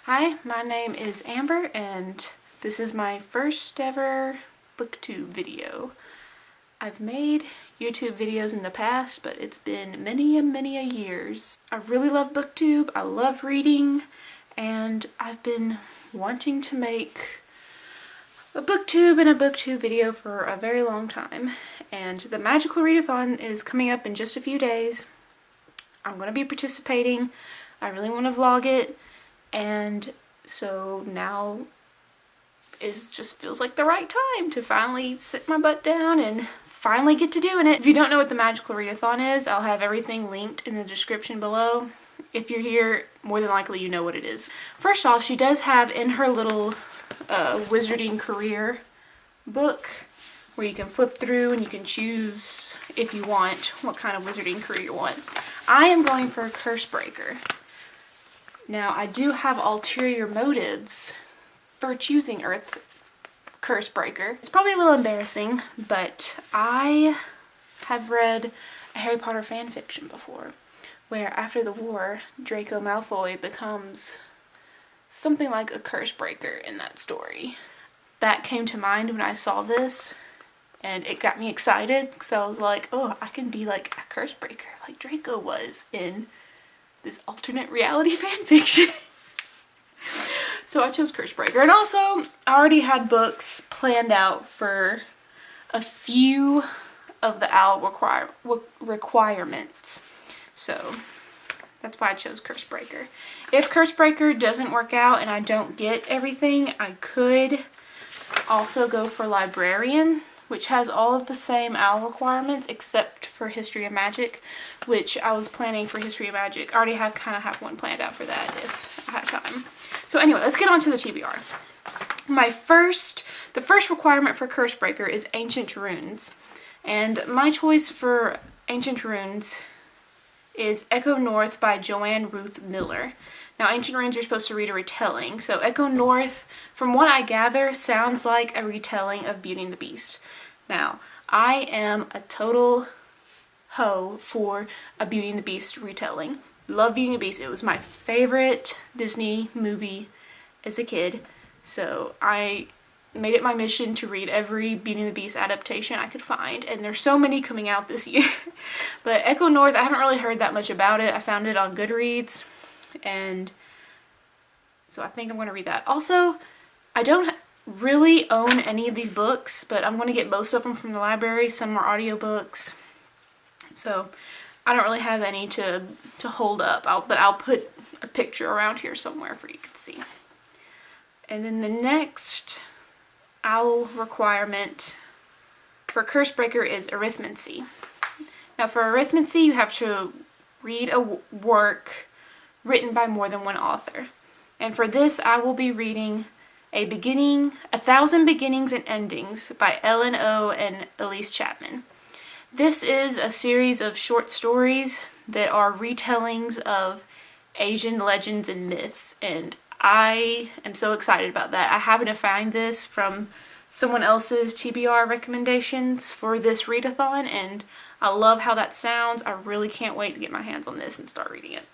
Hi, my name is Amber and this is my first ever booktube video. I've made YouTube videos in the past, but it's been many a years. I really love booktube, I love reading, and I've been wanting to make a booktube and a booktube video for a very long time. And the Magical Readathon is coming up in just a few days. I'm going to be participating. I really want to vlog it. And so now just feels like the right time to finally sit my butt down and finally get to doing it. If you don't know what the Magical Readathon is, I'll have everything linked in the description below. If you're here, more than likely you know what it is. First off, she does have in her little Wizarding Courier book where you can flip through and you can choose if you want what kind of Wizarding Courier you want. I am going for Cursebreaker. Now, I do have ulterior motives for choosing Cursebreaker. It's probably a little embarrassing, but I have read a Harry Potter fan fiction before, where after the war, Draco Malfoy becomes something like a Cursebreaker in that story. That came to mind when I saw this, and it got me excited, because I was like, oh, I can be like a Cursebreaker, like Draco was in this alternate reality fanfiction. So I chose Cursebreaker. And also, I already had books planned out for a few of the O.W.L.S requirements. So that's why I chose Cursebreaker. If Cursebreaker doesn't work out and I don't get everything, I could also go for Librarian, which has all of the same OWL requirements except for History of Magic, which I was planning for History of Magic. I already kind of have one planned out for that if I have time. So anyway, let's get on to the TBR. The first requirement for Cursebreaker is Ancient Runes. And my choice for Ancient Runes is Echo North by Joanne Ruth Miller. Now, Ancient Runes, you're supposed to read a retelling. So Echo North, from what I gather, sounds like a retelling of Beauty and the Beast. Now, I am a total hoe for a Beauty and the Beast retelling. Love Beauty and the Beast. It was my favorite Disney movie as a kid. So I made it my mission to read every Beauty and the Beast adaptation I could find. And there's so many coming out this year. But Echo North, I haven't really heard that much about it. I found it on Goodreads. And so I think I'm going to read that. Also, I don't really own any of these books, but I'm going to get most of them from the library. Some are audiobooks. So I don't really have any to hold up, but I'll put a picture around here somewhere for you to see. And then the next OWL requirement for Cursebreaker is Arithmancy. Now for Arithmancy, you have to read a work written by more than one author. And for this, I will be reading A Thousand Beginnings and Endings by Ellen O. and Elise Chapman. This is a series of short stories that are retellings of Asian legends and myths, and I am so excited about that. I happened to find this from someone else's TBR recommendations for this readathon, and I love how that sounds. I really can't wait to get my hands on this and start reading it.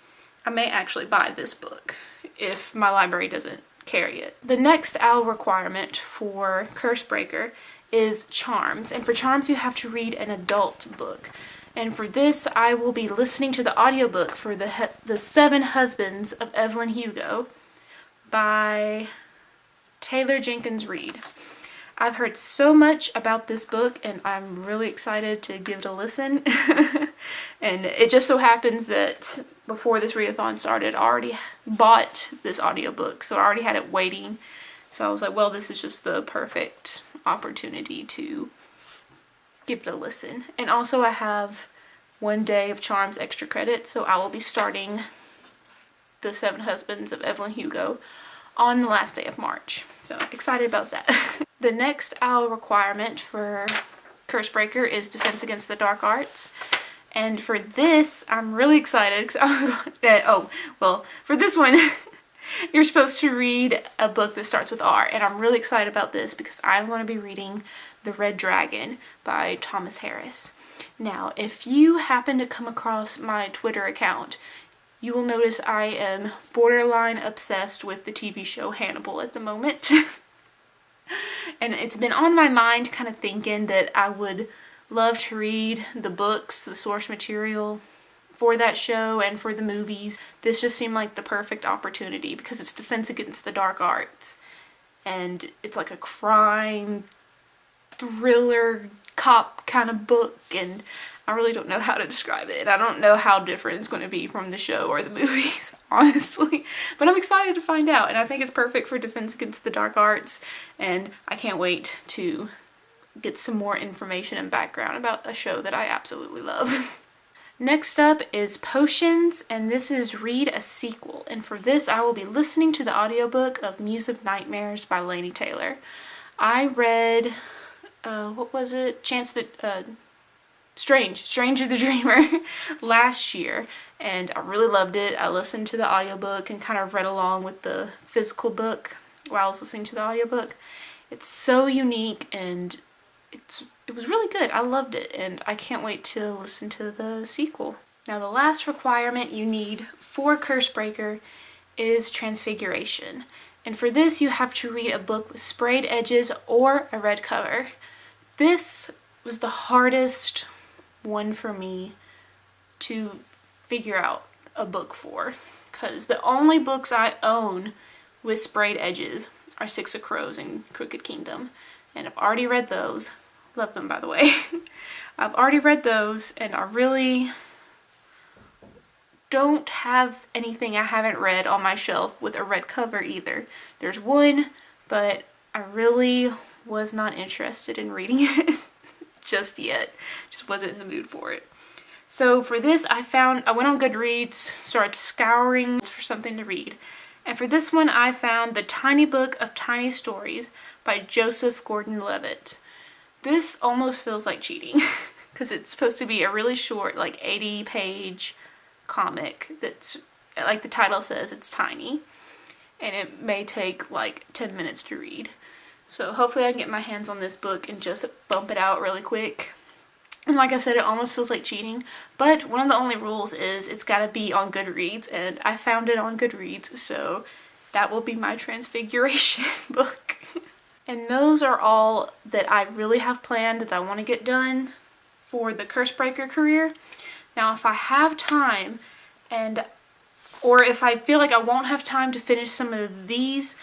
I may actually buy this book if my library doesn't carry it. The next OWL requirement for Cursebreaker is Charms, and for Charms you have to read an adult book. And for this, I will be listening to the audiobook for the 7 Husbands of Evelyn Hugo by Taylor Jenkins Reid. I've heard so much about this book and I'm really excited to give it a listen. And it just so happens that before this readathon started, I already bought this audiobook, so I already had it waiting. So I was like, well, this is just the perfect opportunity to give it a listen. And also I have 1 day of Charms extra credit, so I will be starting the 7 Husbands of Evelyn Hugo on the last day of March. So excited about that. The next OWL requirement for Cursebreaker is Defense Against the Dark Arts. And for this, I'm really excited. For this one, you're supposed to read a book that starts with R. And I'm really excited about this because I'm going to be reading The Red Dragon by Thomas Harris. Now, if you happen to come across my Twitter account, you will notice I am borderline obsessed with the TV show Hannibal at the moment. And it's been on my mind kind of thinking that I would love to read the books, the source material for that show and for the movies. This just seemed like the perfect opportunity because it's Defense Against the Dark Arts. And it's like a crime, thriller, cop kind of book, and I really don't know how to describe it. And I don't know how different it's going to be from the show or the movies, honestly. But I'm excited to find out, and I think it's perfect for Defense Against the Dark Arts, and I can't wait to get some more information and background about a show that I absolutely love. Next up is Potions, and this is Read a Sequel. And for this, I will be listening to the audiobook of Muse of Nightmares by Laini Taylor. I read, what was it? Strange the Dreamer last year, and I really loved it. I listened to the audiobook and kind of read along with the physical book while I was listening to the audiobook. It's so unique, and it was really good. I loved it, and I can't wait to listen to the sequel. Now, the last requirement you need for Cursebreaker is Transfiguration. And for this, you have to read a book with sprayed edges or a red cover. This was the hardest one for me to figure out a book for, because the only books I own with sprayed edges are Six of Crows and Crooked Kingdom, and I've already read those. Love them, by the way. I've already read those, and I really don't have anything I haven't read on my shelf with a red cover either. There's one, but I really was not interested in reading it just yet. Just wasn't in the mood for it. So for this, I went on Goodreads, started scouring for something to read. And for this one, I found The Tiny Book of Tiny Stories by Joseph Gordon-Levitt. This almost feels like cheating because it's supposed to be a really short, like 80-page comic that's, like the title says, it's tiny. And it may take like 10 minutes to read. So hopefully I can get my hands on this book and just bump it out really quick. And like I said, it almost feels like cheating. But one of the only rules is it's got to be on Goodreads. And I found it on Goodreads. So that will be my Transfiguration book. And those are all that I really have planned that I want to get done for the Cursebreaker career. Now, if I have time, or if I feel like I won't have time to finish some of these,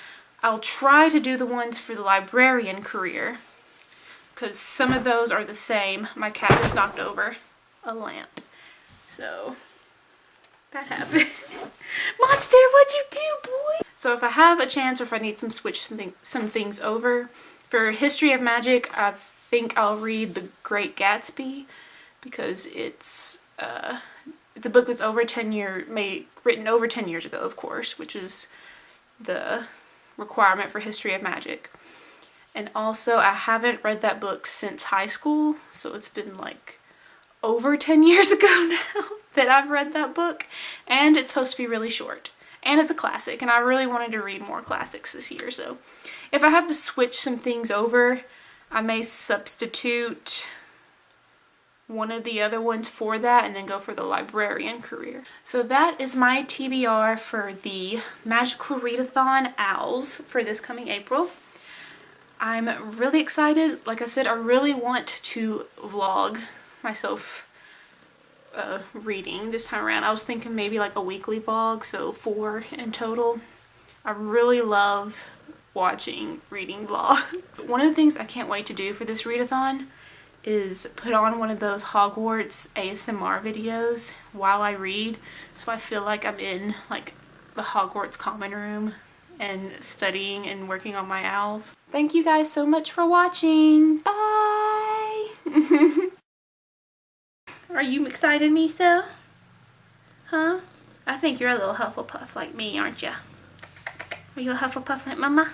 I'll try to do the ones for the librarian career, because some of those are the same. My cat just knocked over a lamp, so that happened. Monster, what'd you do, boy? So if I have a chance, or if I need to switch some things over, for History of Magic, I think I'll read The Great Gatsby, because it's a book that's written over 10 years ago, of course, which is the requirement for History of Magic. And also, I haven't read that book since high school, so it's been like over 10 years ago now that I've read that book, and it's supposed to be really short. And it's a classic, and I really wanted to read more classics this year, so if I have to switch some things over, I may substitute one of the other ones for that and then go for the librarian career. So that is my TBR for the Magical Readathon OWLS for this coming April. I'm really excited. Like I said, I really want to vlog myself reading this time around. I was thinking maybe like a weekly vlog, so 4 in total. I really love watching reading vlogs. One of the things I can't wait to do for this readathon is put on one of those Hogwarts ASMR videos while I read, so I feel like I'm in like the Hogwarts common room and studying and working on my owls. Thank you guys so much for watching. Bye! Are you excited, Miso? Huh? I think you're a little Hufflepuff like me, aren't you? Are you a Hufflepuff like Mama?